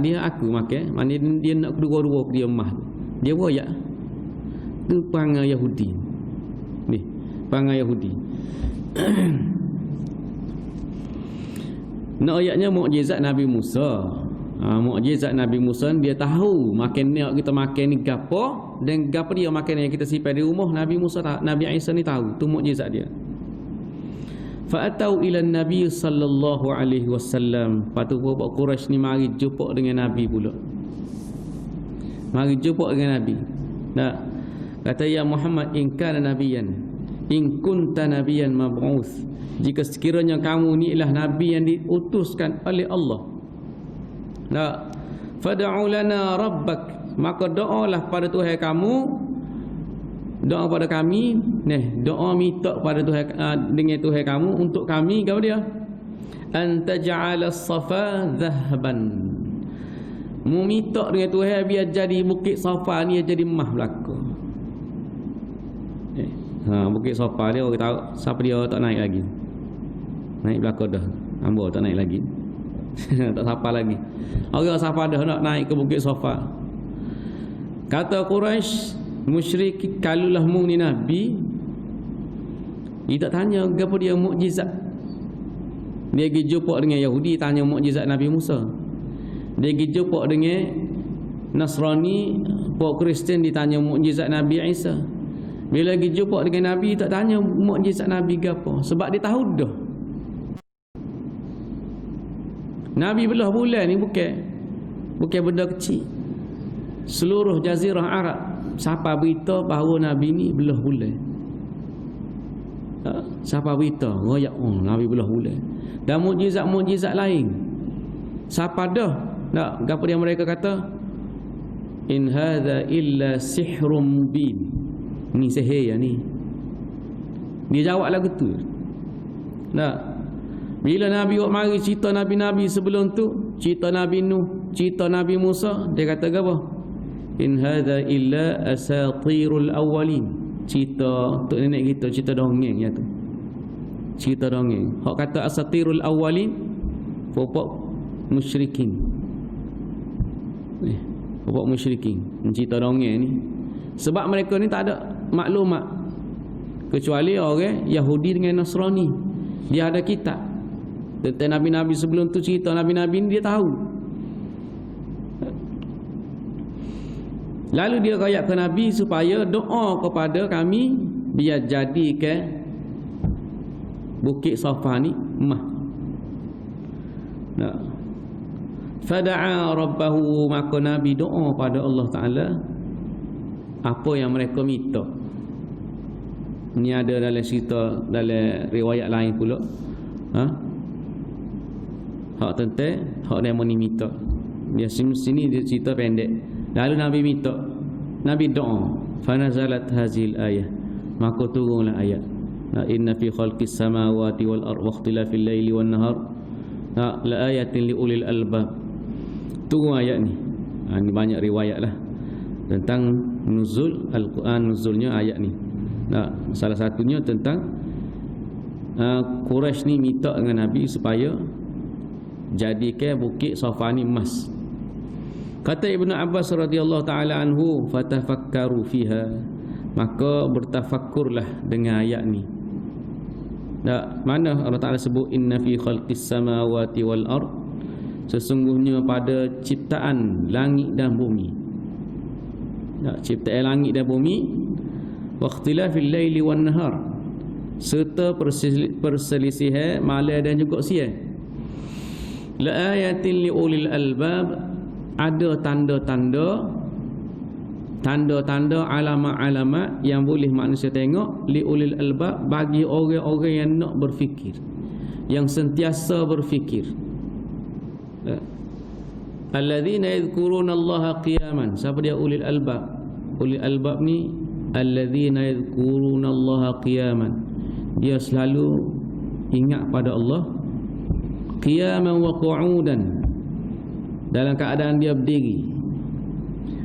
Dia aku makan. Mana dia nak kedua-dua dia emas tu. Dia royak. Tu perangai Yahudi. Ni, perangai Yahudi. Nak ayatnya mukjizat Nabi Musa. Mukjizat Nabi Musa dia tahu makan ni kita makan ni gapo dan gapo dia makan yang kita simpan di rumah. Nabi Musa Nabi Isa ni tahu tu mukjizat dia. Fa atau ila Nabi sallallahu alaihi wasallam. Patu buat Quraisy ni mari jumpa dengan Nabi pula. Mari jumpa dengan Nabi. Nah, kata ya Muhammad in kana nabiyan in kunta nabiyan mab'uts. Jika sekiranya kamu ni ialah nabi yang diutuskan oleh Allah. Nah, fad'u lana rabbak, maka doalah pada Tuhan kamu. Doa pada kami, doa minta pada Tuhan dengan Tuhan kamu untuk kami kau dia. Anta ja'ala as-safa dhahaban. Mu minta dengan Tuhan biar jadi bukit Safa ni jadi emas belaka. Bukit Safa dia orang tahu siapa dia tak naik lagi. Naik belaka dah. Hamba tak naik lagi. Tak Safa lagi. Orang Safa dah nak naik ke bukit Safa. Kata Quraisy, musyrik, kalulah mu ni nabi, dia tak tanya apa dia mukjizat. Dia pergi jumpa dengan Yahudi tanya mukjizat Nabi Musa. Dia pergi jumpa dengan Nasrani, pok Kristian ditanya mukjizat Nabi Isa. Bila pergi jumpa dengan Nabi tak tanya mukjizat Nabi gapo, sebab dia tahu dah. Nabi belah bulan ni bukan benda kecil. Seluruh jazirah Arab siapa berita bahawa Nabi ni belah bulan. Siapa berita royak Nabi belah bulan. Dan mukjizat-mukjizat lain. Siapa dah nak gapo dia mereka kata in hadza illa sihrun mubin. Ni sihir ya ni. Dia jawab lagu tu. Nak bila Nabi mari cerita nabi-nabi sebelum tu, cerita Nabi Nuh, cerita Nabi Musa, dia kata apa? In hadza illa asatirul awwalin. Cerita untuk nenek kita, cerita dongeng ya tu. Cerita dongeng. Hak kata asatirul awwalin, popok musyrikin. Popok musyrikin. Cerita dongeng ni. Sebab mereka ni tak ada maklumat kecuali orang Yahudi dengan Nasrani. Dia ada kitab tentang nabi-nabi sebelum tu, cerita nabi-nabi ni dia tahu. Lalu dia rakyat ke Nabi supaya doa kepada kami biar jadikan bukit Safa ni emas. Nah, fada'a rabbahu, maka Nabi doa pada Allah Ta'ala apa yang mereka minta. Ini ada dalam cerita, dalam riwayat lain pula. Hak tentang hak dia ni minta. Dia sini dia cerita pendek. Lalu Nabi minta, Nabi doa, fanazalat hazil ayah, maka turunlah ayat. Inna fi khalqis samawati wal ardi wa ikhtilafil laili wan nahar la ayatin li ulil albab. Turun ayat ni. Ini banyak riwayat lah tentang nuzul Al-Quran, nuzulnya ayat ni. Salah satunya tentang Quraisy ni minta dengan Nabi supaya jadikan bukit Safa ni emas. Kata Ibnu Abbas radhiyallahu taala anhu, fatafakkaru fiha, maka bertafakkurlah dengan ayat ni. Mana Allah Taala sebut inna fi khalqis samawati wal ard, sesungguhnya pada ciptaan langit dan bumi. Ciptaan langit dan bumi, wa ikhtilafil laili wan nahar, serta perselisihan malam dan juga siang. La ayatin li ulil albab, ada tanda-tanda alamat-alamat yang boleh manusia tengok, li ulil albab, bagi orang-orang yang nak berfikir, yang sentiasa berfikir. Alladzina yadhkuruna Allaha qiyaman. Siapa dia ulil albab? Ulil albab ni alladzina yadhkuruna Allaha qiyaman, dia selalu ingat pada Allah qiyaman wa qu'udan, dalam keadaan dia berdiri,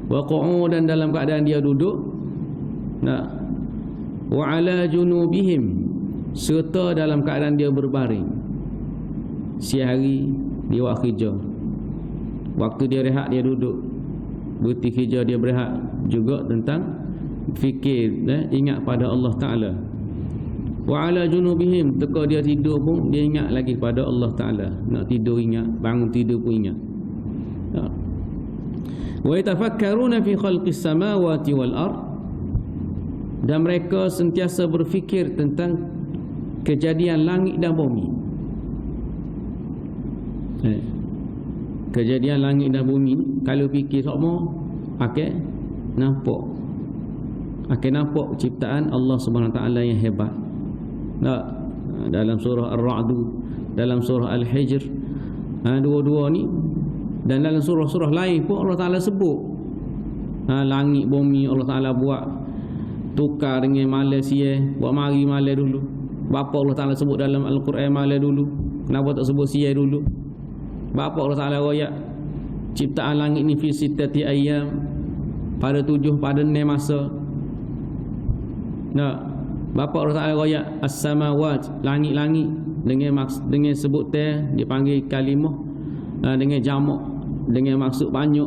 wa qu'udan, dalam keadaan dia duduk, wa ala junubihim, serta dalam keadaan dia berbaring. Siang hari dia buat kerja, waktu dia rehat dia duduk, berhenti kerja dia berehat, juga tentang fikir, ingat pada Allah Ta'ala. Wa ala junubihim, teka dia tidur pun dia ingat lagi pada Allah Ta'ala. Nak tidur ingat, bangun tidur pun ingat. Wa yatafakkaruna fi khalqis samawati wal ard, dan mereka sentiasa berfikir tentang kejadian langit dan bumi. Kejadian langit dan bumi, kalau fikir semua nampak ciptaan Allah Subhanahu Wa Taala yang hebat. Dalam surah Ar-Ra'd, dalam surah Al-Hijr, dua-dua ni, dan dalam surah-surah lain pun Allah Ta'ala sebut langit bumi Allah Ta'ala buat tukar dengan Malaysia, buat mari Malaysia dulu. Bapa Allah Ta'ala sebut dalam Al-Quran Malaysia dulu, kenapa tak sebut Sia dulu? Bapa Allah Ta'ala royak ciptaan langit ni fi sittati ayyam, pada 7 pada 6 masa. Bapa Allah Ta'ala royak as-samawat, langit-langit, dengan sebut dipanggil kalimah, dengan jamak, dengan maksud banyak.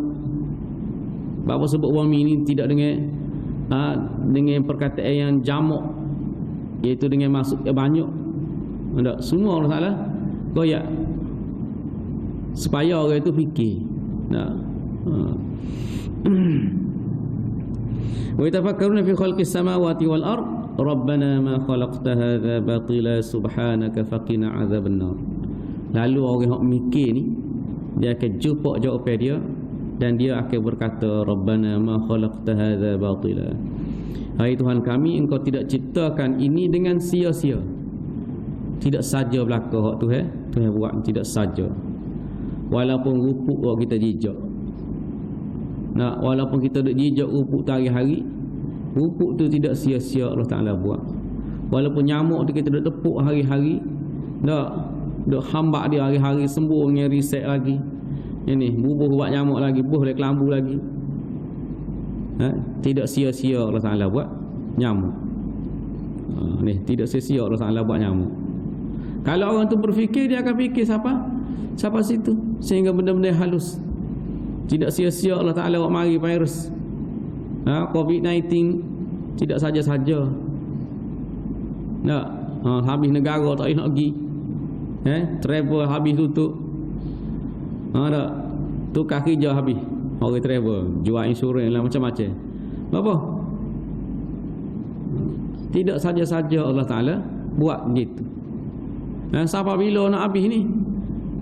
Bapa sebut bumi ni tidak dengan perkataan yang jamak, iaitu dengan maksud banyak. Semua Allah Ta'ala royak supaya orang itu fikir. Wa yatafakkaruna fi khalqis samawati wal ard, rabbana ma khalaqta hadza batila subhanaka faqina adzabannar. Lalu orang yang mikir ni, dia akan jumpa jawapan dia, dan dia akan berkata, rabbana ma khalaqta hadza batila, hai Tuhan kami, engkau tidak ciptakan ini dengan sia-sia. Tidak saja belaka hak Tuhan buat, tidak saja. Walaupun rupuk kita jijak, walaupun kita duk jijak rupuk tu hari-hari, rupuk tu tidak sia-sia Allah Ta'ala buat. Walaupun nyamuk tu kita duk tepuk hari-hari, duk hambak dia hari-hari, sembuh dengan reset lagi, ini bubuh buat nyamuk lagi, bubuh oleh kelambu lagi, tidak sia-sia Allah Ta'ala buat nyamuk. Ni tidak sia-sia Allah Ta'ala buat nyamuk. Kalau orang tu berfikir, dia akan fikir siapa situ, sehingga benda-benda halus. Tidak sia-sia Allah Ta'ala buat mari virus COVID-19, tidak saja-saja. Habis negara tak boleh nak pergi, travel habis tutup, tukar kerja habis, orang travel jual insurans lah, macam-macam. Apa? Tidak saja-saja Allah Ta'ala buat begitu. Siapa bila nak habis ni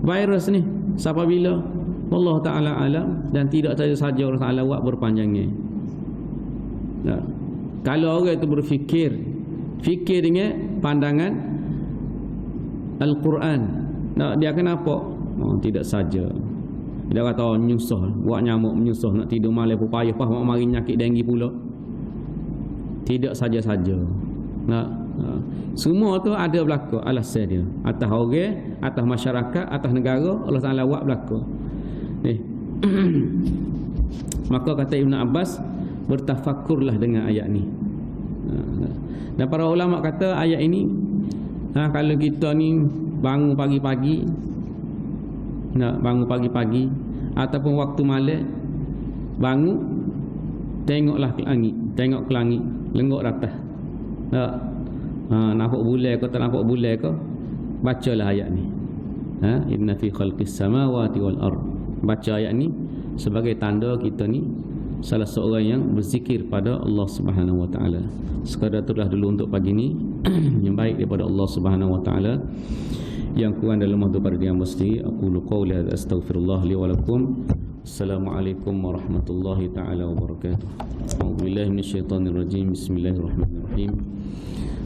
virus ni, siapa bila? Allah Ta'ala alam. Dan tidak saja Allah Ta'ala buat berpanjangnya. Kalau orang itu berfikir dengan pandangan Al-Quran, dia akan apa? Tidak saja. Dia kata menyusah, buat nyamuk menyusah nak tidur malam pun payah pas mari nyakit denggi pula. Tidak saja-saja. Nak semua tu ada berlaku alasan dia. Atas orang, atas masyarakat, atas negara Allah Taala buat berlaku. Maka kata Ibn Abbas, bertafakurlah dengan ayat ni. Dan para ulama kata ayat ini kalau kita ni bangun pagi-pagi, nak bangun pagi-pagi ataupun waktu malam, bangun tengoklah ke langit, tengok ke langit, lenggok atas. Nampak bulan ke tak nampak bulan ke, bacalah ayat ni. Inna fi khalqis samawati wal ard. Baca ayat ni sebagai tanda kita ni salah seorang yang berzikir pada Allah Subhanahu wa taala. Sekadar itulah dulu untuk pagi ni yang baik daripada Allah Subhanahu wa taala. Yang kurang dalam mahdu pada dia mesti aqulu qawli hadza astaghfirullah li wa lakum. Assalamualaikum warahmatullahi taala wabarakatuh. A'udzubillahi minasyaitonir rajim. Bismillahirrahmanirrahim.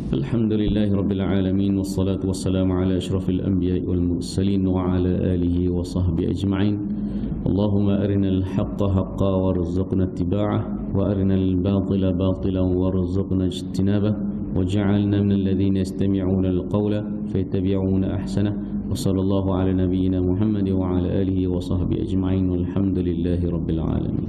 Alhamdulillahi rabbil alamin wassalatu wassalamu ala asyrafil anbiya'i wal mursalin wa ala alihi wa sahbihi ajma'in. Allahumma arinal haqqa haqqan warzuqna ittiba'ah wa arinal batila batilan warzuqna ijtinabah waj'alna minal ladzina yastami'una al-qawla fayattabi'una ahsanah. Wa sallallahu ala nabiyyina Muhammad wa ala alihi wa sahbihi ajma'in walhamdulillahi rabbil alamin.